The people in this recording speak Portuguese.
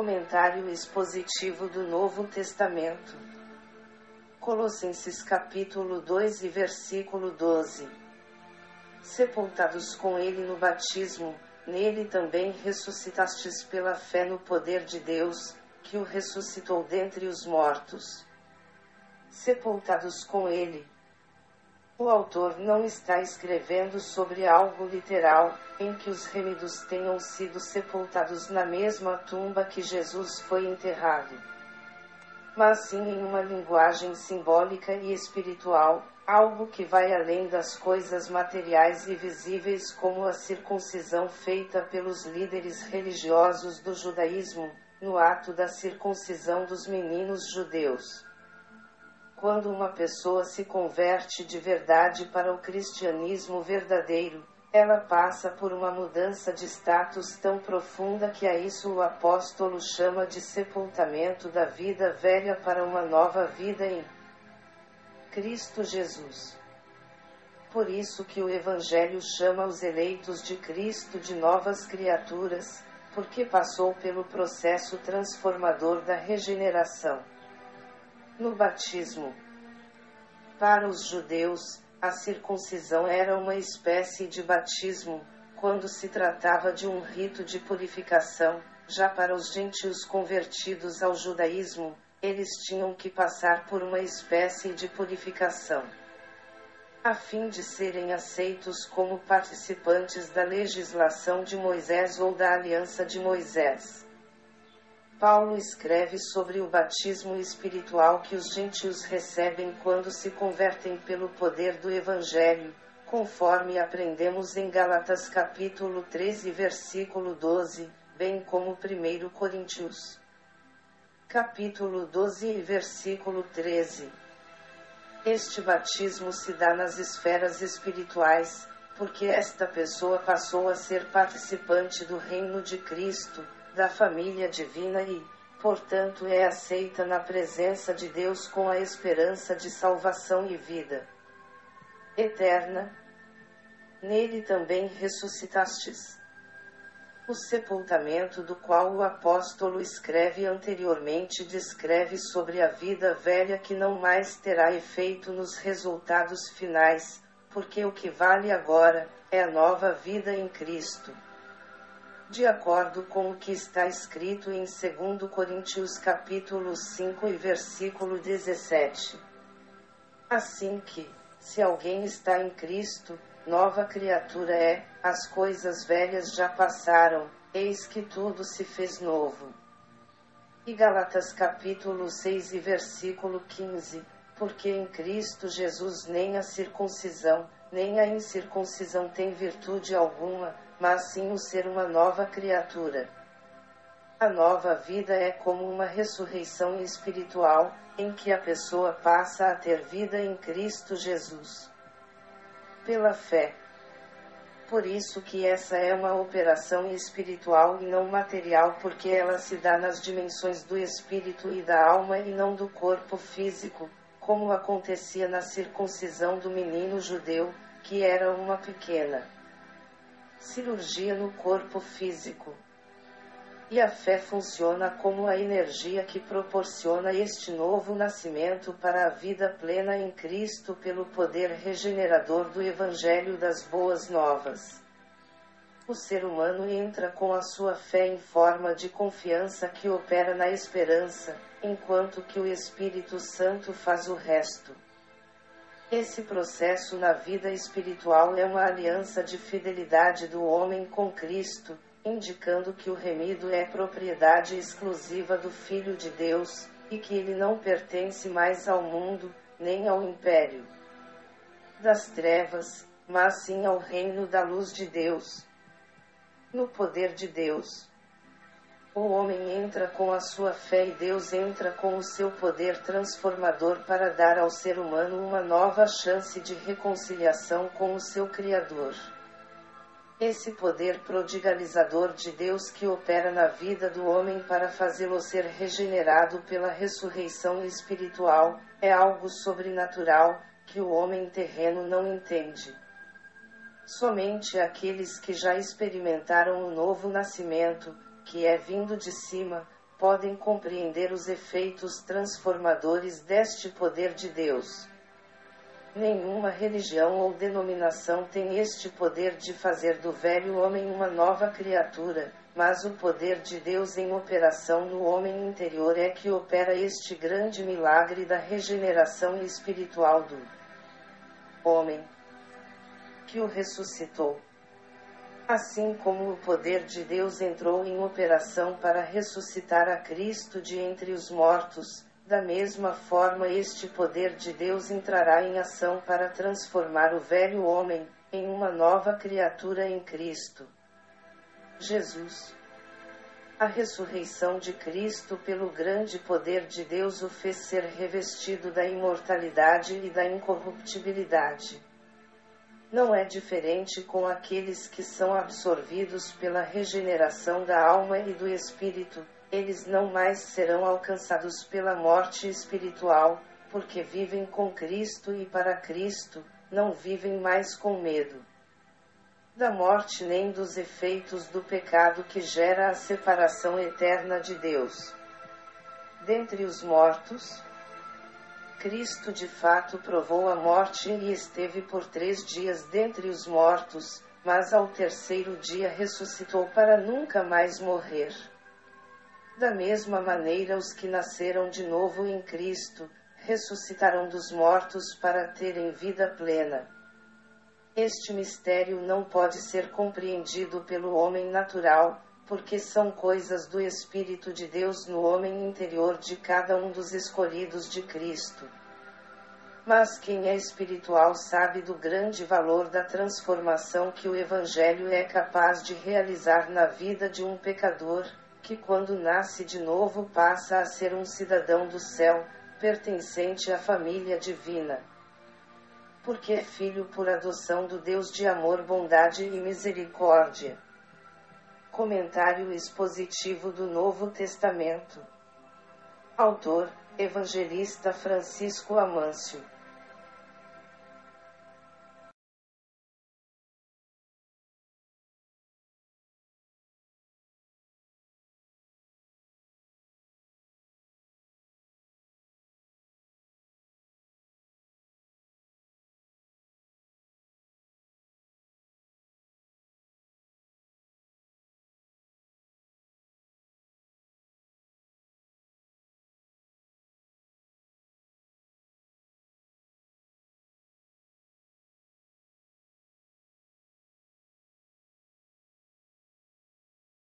Comentário expositivo do Novo Testamento. Colossenses capítulo 2 e versículo 12. Sepultados com ele no batismo, nele também ressuscitastes pela fé no poder de Deus, que o ressuscitou dentre os mortos. Sepultados com ele. O autor não está escrevendo sobre algo literal, em que os remidos tenham sido sepultados na mesma tumba que Jesus foi enterrado, mas sim em uma linguagem simbólica e espiritual, algo que vai além das coisas materiais e visíveis, como a circuncisão feita pelos líderes religiosos do judaísmo, no ato da circuncisão dos meninos judeus. Quando uma pessoa se converte de verdade para o cristianismo verdadeiro, ela passa por uma mudança de status tão profunda que a isso o apóstolo chama de sepultamento da vida velha para uma nova vida em Cristo Jesus. Por isso que o Evangelho chama os eleitos de Cristo de novas criaturas, porque passou pelo processo transformador da regeneração. No batismo. Para os judeus, a circuncisão era uma espécie de batismo, quando se tratava de um rito de purificação. Já para os gentios convertidos ao judaísmo, eles tinham que passar por uma espécie de purificação, a fim de serem aceitos como participantes da legislação de Moisés ou da aliança de Moisés. Paulo escreve sobre o batismo espiritual que os gentios recebem quando se convertem pelo poder do Evangelho, conforme aprendemos em Gálatas capítulo 13 versículo 12, bem como 1 Coríntios capítulo 12 e versículo 13. Este batismo se dá nas esferas espirituais, porque esta pessoa passou a ser participante do reino de Cristo, da família divina e, portanto, é aceita na presença de Deus com a esperança de salvação e vida eterna. Nele também ressuscitastes. O sepultamento do qual o apóstolo escreve anteriormente descreve sobre a vida velha que não mais terá efeito nos resultados finais, porque o que vale agora é a nova vida em Cristo. De acordo com o que está escrito em 2 Coríntios capítulo 5 e versículo 17. Assim que, se alguém está em Cristo, nova criatura é, as coisas velhas já passaram, eis que tudo se fez novo. E Gálatas capítulo 6 e versículo 15, porque em Cristo Jesus nem a circuncisão, nem a incircuncisão tem virtude alguma, mas sim o ser uma nova criatura. A nova vida é como uma ressurreição espiritual, em que a pessoa passa a ter vida em Cristo Jesus, pela fé. Por isso que essa é uma operação espiritual e não material, porque ela se dá nas dimensões do espírito e da alma e não do corpo físico, como acontecia na circuncisão do menino judeu, que era uma pequena cirurgia no corpo físico. E a fé funciona como a energia que proporciona este novo nascimento para a vida plena em Cristo pelo poder regenerador do Evangelho das Boas Novas. O ser humano entra com a sua fé em forma de confiança que opera na esperança, enquanto que o Espírito Santo faz o resto. Esse processo na vida espiritual é uma aliança de fidelidade do homem com Cristo, indicando que o remido é propriedade exclusiva do Filho de Deus, e que ele não pertence mais ao mundo, nem ao império das trevas, mas sim ao reino da luz de Deus. No poder de Deus, o homem entra com a sua fé e Deus entra com o seu poder transformador para dar ao ser humano uma nova chance de reconciliação com o seu Criador. Esse poder prodigalizador de Deus que opera na vida do homem para fazê-lo ser regenerado pela ressurreição espiritual, é algo sobrenatural, que o homem terreno não entende. Somente aqueles que já experimentaram o novo nascimento, que é vindo de cima, podem compreender os efeitos transformadores deste poder de Deus. Nenhuma religião ou denominação tem este poder de fazer do velho homem uma nova criatura, mas o poder de Deus em operação no homem interior é que opera este grande milagre da regeneração espiritual do homem, que o ressuscitou. Assim como o poder de Deus entrou em operação para ressuscitar a Cristo de entre os mortos, da mesma forma este poder de Deus entrará em ação para transformar o velho homem em uma nova criatura em Cristo Jesus. A ressurreição de Cristo pelo grande poder de Deus o fez ser revestido da imortalidade e da incorruptibilidade. Não é diferente com aqueles que são absorvidos pela regeneração da alma e do espírito. Eles não mais serão alcançados pela morte espiritual, porque vivem com Cristo e para Cristo, não vivem mais com medo da morte nem dos efeitos do pecado que gera a separação eterna de Deus. Dentre os mortos, Cristo de fato provou a morte e esteve por 3 dias dentre os mortos, mas ao 3º dia ressuscitou para nunca mais morrer. Da mesma maneira os que nasceram de novo em Cristo, ressuscitarão dos mortos para terem vida plena. Este mistério não pode ser compreendido pelo homem natural, porque são coisas do Espírito de Deus no homem interior de cada um dos escolhidos de Cristo. Mas quem é espiritual sabe do grande valor da transformação que o Evangelho é capaz de realizar na vida de um pecador, que quando nasce de novo passa a ser um cidadão do céu, pertencente à família divina. Porque é filho por adoção do Deus de amor, bondade e misericórdia. Comentário expositivo do Novo Testamento. Autor, Evangelista Francisco Amâncio.